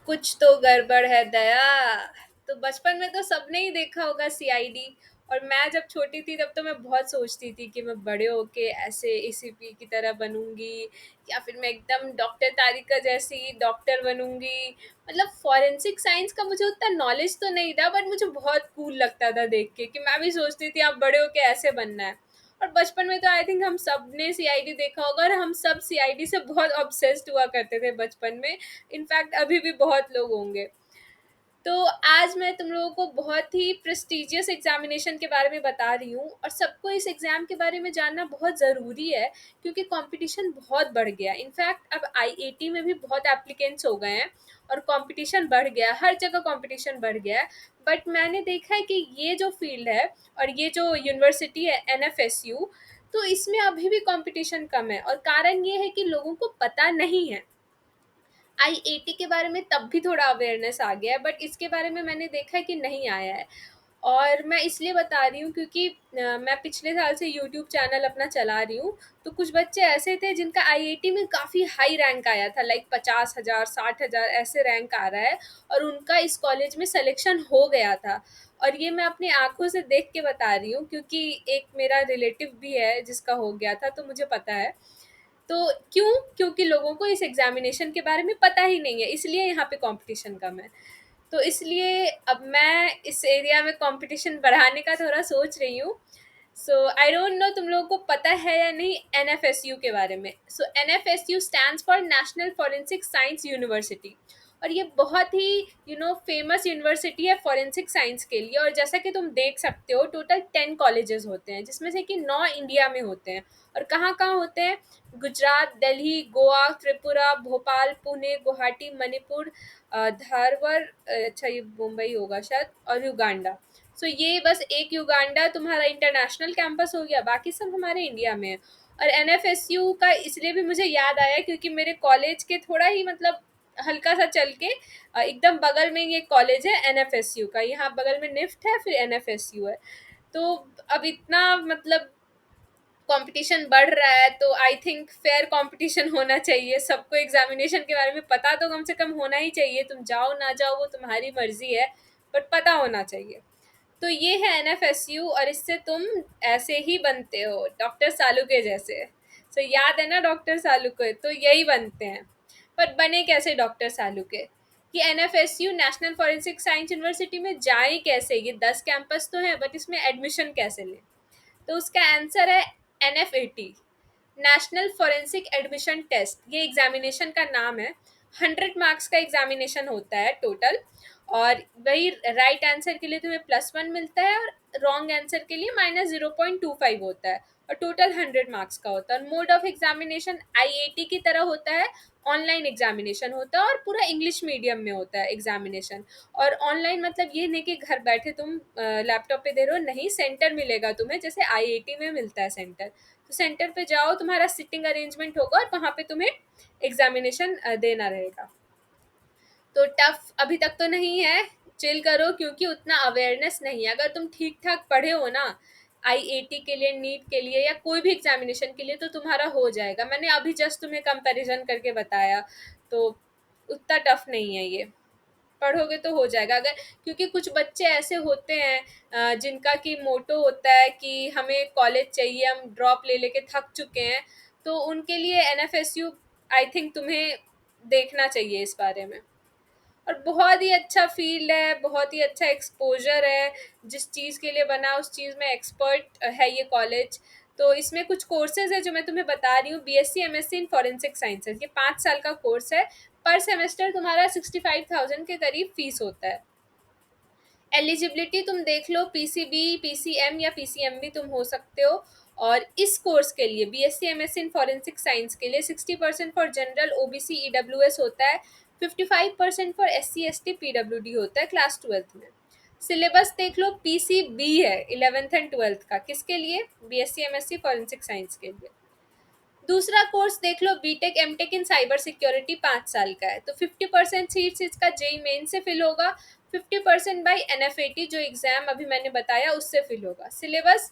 कुछ तो गड़बड़ है दया। तो बचपन में तो सबने ही देखा होगा सीआईडी। और मैं जब छोटी थी तब तो मैं बहुत सोचती थी कि मैं बड़े होके ऐसे एसीपी की तरह बनूंगी, या फिर मैं एकदम डॉक्टर तारिका जैसी डॉक्टर बनूंगी। मतलब फॉरेंसिक साइंस का मुझे उतना नॉलेज तो नहीं था, बट मुझे बहुत कूल लगता था देख के कि मैं भी सोचती थी आप बड़े होके ऐसे बनना है। और बचपन में तो आई थिंक हम सब ने सीआईडी देखा होगा, और हम सब सीआईडी से बहुत ऑब्सेस्ड हुआ करते थे बचपन में। इनफैक्ट अभी भी बहुत लोग होंगे। तो आज मैं तुम लोगों को बहुत ही प्रेस्टिजियस एग्जामिनेशन के बारे में बता रही हूँ, और सबको इस एग्ज़ाम के बारे में जानना बहुत ज़रूरी है, क्योंकि कंपटीशन बहुत बढ़ गया है। इनफैक्ट अब आईआईटी में भी बहुत एप्लीकेंट्स हो गए हैं, और कंपटीशन बढ़ गया है, हर जगह कंपटीशन बढ़ गया है। बट मैंने देखा है कि ये जो फील्ड है और ये जो यूनिवर्सिटी है एनएफएसयू, तो इसमें अभी भी कंपटीशन कम है, और कारण ये है कि लोगों को पता नहीं है। आईआईटी के बारे में तब भी थोड़ा अवेयरनेस आ गया है, बट इसके बारे में मैंने देखा है कि नहीं आया है। और मैं इसलिए बता रही हूँ क्योंकि मैं पिछले साल से यूट्यूब चैनल अपना चला रही हूँ। तो कुछ बच्चे ऐसे थे जिनका आईआईटी में काफ़ी हाई रैंक आया था, लाइक 50,000 60,000 ऐसे रैंक आ रहा है, और उनका इस कॉलेज में सिलेक्शन हो गया था। और ये मैं अपनी आंखों से देख के बता रही हूँ, क्योंकि एक मेरा रिलेटिव भी है जिसका हो गया था, तो मुझे पता है। तो क्यों? क्योंकि लोगों को इस एग्ज़ामिनेशन के बारे में पता ही नहीं है, इसलिए यहाँ पे कॉम्पिटिशन कम है। तो इसलिए अब मैं इस एरिया में कॉम्पिटिशन बढ़ाने का थोड़ा सोच रही हूँ। सो आई डोंट नो तुम लोगों को पता है या नहीं एनएफएसयू के बारे में। So NFSU stands for national forensic science university, और ये बहुत ही फेमस यूनिवर्सिटी है फॉरेंसिक साइंस के लिए। और जैसा कि तुम देख सकते हो, टोटल 10 कॉलेजेस होते हैं, जिसमें से कि 9 इंडिया में होते हैं। और कहाँ कहाँ होते हैं? गुजरात, दिल्ली, गोवा, त्रिपुरा, भोपाल, पुणे, गुवाहाटी, मणिपुर, धारवाड़, अच्छा ये मुंबई होगा शायद, और युगांडा। सो ये बस एक युगांडा तुम्हारा इंटरनेशनल कैंपस हो गया, बाकी सब हमारे इंडिया में है। और एनएफएसयू का इसलिए भी मुझे याद आया क्योंकि मेरे कॉलेज के थोड़ा ही मतलब हल्का सा चल के एकदम बगल में ये कॉलेज है एनएफएसयू का। यहाँ बगल में निफ्ट है, फिर एनएफएसयू है। तो अब इतना मतलब कंपटीशन बढ़ रहा है, तो आई थिंक फेयर कंपटीशन होना चाहिए। सबको एग्जामिनेशन के बारे में पता तो कम से कम होना ही चाहिए। तुम जाओ ना जाओ वो तुम्हारी मर्जी है, बट पता होना चाहिए। तो ये है एनएफएसयू, और इससे तुम ऐसे ही बनते हो डॉक्टर सालुके जैसे। सो याद है ना डॉक्टर सालुके? तो यही बनते हैं। पर बने कैसे डॉक्टर सालुके? कि NFSU national forensic science university में जाए कैसे? ये 10 कैंपस तो है, बट इसमें एडमिशन कैसे लें? तो उसका आंसर है एनएफएटी, नेशनल फॉरेंसिक एडमिशन टेस्ट। ये एग्जामिनेशन का नाम है। 100 मार्क्स का एग्जामिनेशन होता है टोटल। और वही राइट आंसर के लिए तुम्हें +1 मिलता है, और रॉन्ग आंसर के लिए -0.25 होता है। और टोटल 100 मार्क्स का होता है। और मोड ऑफ एग्जामिनेशन आईआईटी की तरह होता है, ऑनलाइन एग्जामिनेशन होता है, और पूरा इंग्लिश मीडियम में होता है एग्जामिनेशन। और ऑनलाइन मतलब ये नहीं कि घर बैठे तुम लैपटॉप पे दे रहे हो, नहीं, सेंटर मिलेगा तुम्हें, जैसे आईआईटी में मिलता है सेंटर। तो सेंटर पे जाओ, तुम्हारा सिटिंग अरेंजमेंट होगा, और वहाँ पे तुम्हें एग्जामिनेशन देना रहेगा। तो टफ अभी तक तो नहीं है, चिल करो, क्योंकि उतना अवेयरनेस नहीं है। अगर तुम ठीक ठाक पढ़े हो ना आईआईटी के लिए, नीट के लिए, या कोई भी एग्जामिनेशन के लिए, तो तुम्हारा हो जाएगा। मैंने अभी जस्ट तुम्हें कंपैरिजन करके बताया। तो उतना टफ नहीं है ये, पढ़ोगे तो हो जाएगा। अगर क्योंकि कुछ बच्चे ऐसे होते हैं जिनका कि मोटो होता है कि हमें कॉलेज चाहिए, हम ड्रॉप ले लेके थक चुके हैं, तो उनके लिए एनएफएसयू आई थिंक तुम्हें देखना चाहिए इस बारे में। और बहुत ही अच्छा फील्ड है, बहुत ही अच्छा एक्सपोजर है। जिस चीज़ के लिए बना उस चीज़ में एक्सपर्ट है ये कॉलेज। तो इसमें कुछ कोर्सेज है जो मैं तुम्हें बता रही हूँ। BSc MSc in forensic sciences, ये 5 साल का कोर्स है। पर सेमेस्टर तुम्हारा 65,000 के करीब फीस होता है। एलिजिबिलिटी तुम देख लो, पीसीबी, पीसीएम या पीसीएमबी तुम हो सकते हो। और इस कोर्स के लिए BSc MSc in forensic science के लिए 60% फॉर जनरल ओबीसी ईडब्ल्यूएस होता है। 55% फॉर एससी एसटी पीडब्ल्यूडी होता है क्लास 12th में। सिलेबस देख लो, पीसीबी है 11th एंड 12th का, किसके लिए? बीएससी एमएससी फॉरेंसिक साइंस के लिए। दूसरा कोर्स देख लो, BTech MTech in cyber security, 5 साल का है। तो 50% सीट्स इसका जेई मेन से फिल होगा, 50% बाई एनएफएटी जो एग्जाम अभी मैंने बताया उससे फिल होगा। सिलेबस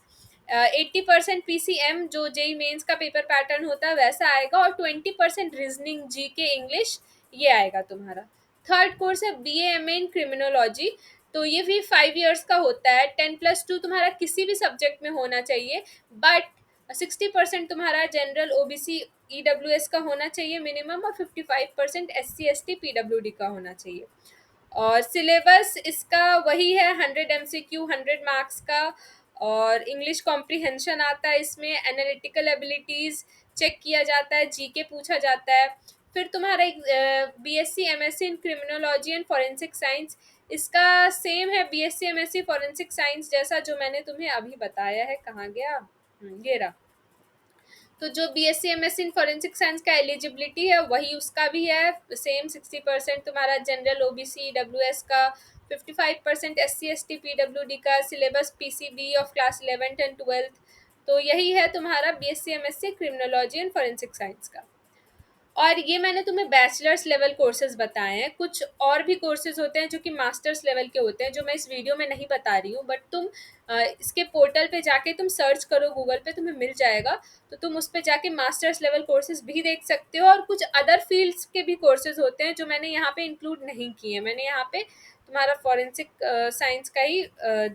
80% पीसीएम जो जेई मेंस का पेपर पैटर्न होता है वैसा आएगा, और 20% रीजनिंग, जीके, इंग्लिश, ये आएगा तुम्हारा। थर्ड कोर्स है BA MA इन क्रिमिनोलॉजी। तो ये भी 5 ईयर्स का होता है। 10+2 तुम्हारा किसी भी सब्जेक्ट में होना चाहिए, बट 60% तुम्हारा जनरल OBC EWS का होना चाहिए मिनिमम, और 55% SC ST PWD का होना चाहिए। और सिलेबस इसका वही है, 100 MCQ, 100 मार्क्स का। और इंग्लिश कॉम्प्रिहेंशन आता है इसमें, एनालिटिकल एबिलिटीज़ चेक किया जाता है, GK पूछा जाता है। फिर तुम्हारा एक BSc MSc in criminology and forensic science, इसका सेम है BSc MSc फॉरेंसिक साइंस जैसा जो मैंने तुम्हें अभी बताया है। कहाँ गया? ये रहा। तो जो BSc MSc in forensic science का एलिजिबिलिटी है वही उसका भी है, सेम 60% तुम्हारा जनरल OBC EWS का, 55% SC ST PWD का। Syllabus PCB of class 11th and 12th। तो यही है तुम्हारा BSc MSc criminology and forensic science का। और ये मैंने तुम्हें बैचलर्स लेवल कोर्सेज बताए हैं। कुछ और भी कोर्सेज होते हैं जो कि मास्टर्स लेवल के होते हैं, जो मैं इस वीडियो में नहीं बता रही हूँ, बट तुम इसके पोर्टल पे जाके तुम सर्च करो गूगल पे, तुम्हें मिल जाएगा। तो तुम उस पे जाके मास्टर्स लेवल कोर्सेज भी देख सकते हो। और कुछ अदर फील्ड्स के भी कोर्सेज होते हैं जो मैंने यहाँ पे इंक्लूड नहीं किए। मैंने यहाँ पे तुम्हारा फॉरेंसिक साइंस का ही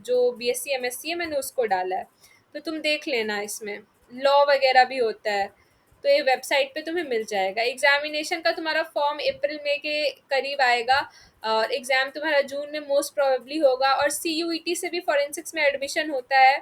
जो BSc MSc है मैंने उसको डाला है। तो तुम देख लेना, इसमें लॉ वगैरह भी होता है। तो ये वेबसाइट पे तुम्हें मिल जाएगा। एग्जामिनेशन का तुम्हारा फॉर्म अप्रैल मई के करीब आएगा, और एग्ज़ाम तुम्हारा जून में मोस्ट प्रोबेबली होगा। और CUET से भी फॉरेंसिक्स में एडमिशन होता है।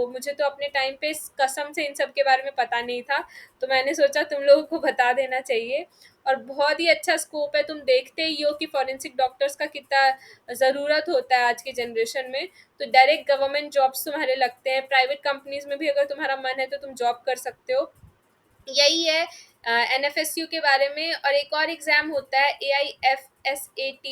मुझे तो अपने टाइम पे कसम से इन सब के बारे में पता नहीं था, तो मैंने सोचा तुम लोगों को बता देना चाहिए। और बहुत ही अच्छा स्कोप है। तुम देखते ही हो कि फॉरेंसिक डॉक्टर्स का कितना ज़रूरत होता है आज की जनरेशन में। तो डायरेक्ट गवर्नमेंट जॉब्स तुम्हारे लगते हैं, प्राइवेट कंपनीज में भी अगर तुम्हारा मन है तो तुम जॉब कर सकते हो। यही है NFSU के बारे में। और एक और एग्ज़ाम होता है AIFSAT,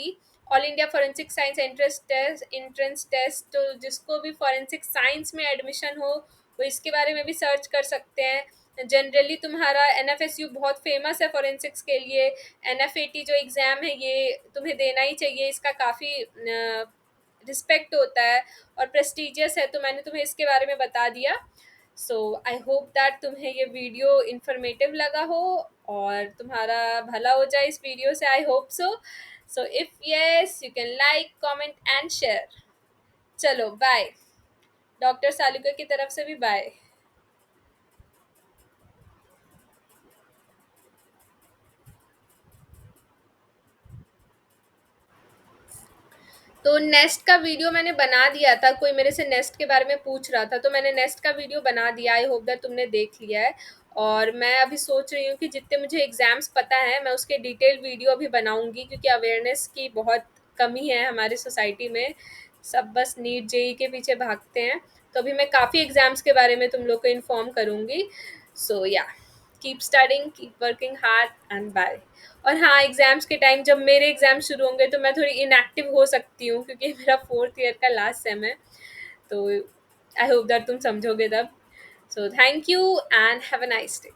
all India forensic science entrance test. तो जिसको भी फॉरेंसिक साइंस में एडमिशन हो वो इसके बारे में भी सर्च कर सकते हैं। जनरली तुम्हारा NFSU बहुत फेमस है फॉरेंसिक्स के लिए। NFAT जो एग्ज़ाम है ये तुम्हें देना ही चाहिए, इसका काफ़ी रिस्पेक्ट होता है और प्रेस्टिजियस है। तो मैंने तुम्हें इसके बारे में बता दिया। आई होप दैट तुम्हें ये वीडियो इन्फॉर्मेटिव लगा हो और तुम्हारा भला हो जाए इस वीडियो से। I hope so if yes you can like comment and share. चलो बाय। डॉक्टर सालुका की तरफ से भी बाय। तो नेस्ट का वीडियो मैंने बना दिया था, कोई मेरे से नेस्ट के बारे में पूछ रहा था तो मैंने नेस्ट का वीडियो बना दिया। आई होप दैट तुमने देख लिया है। और मैं अभी सोच रही हूँ कि जितने मुझे एग्ज़ाम्स पता है मैं उसके डिटेल वीडियो अभी बनाऊँगी, क्योंकि अवेयरनेस की बहुत कमी है हमारी सोसाइटी में। सब बस नीट JEE के पीछे भागते हैं। तो अभी मैं काफ़ी एग्ज़ाम्स के बारे में तुम लोग को इन्फॉर्म करूँगी। या keep studying, keep working hard and bye. और हाँ, एग्ज़ाम्स के टाइम जब मेरे एग्ज़ाम शुरू होंगे तो मैं थोड़ी इनएक्टिव हो सकती हूँ, क्योंकि मेरा 4th ईयर का लास्ट सेम है। तो आई होप दैट तुम समझोगे तब। Thank you and have a nice day.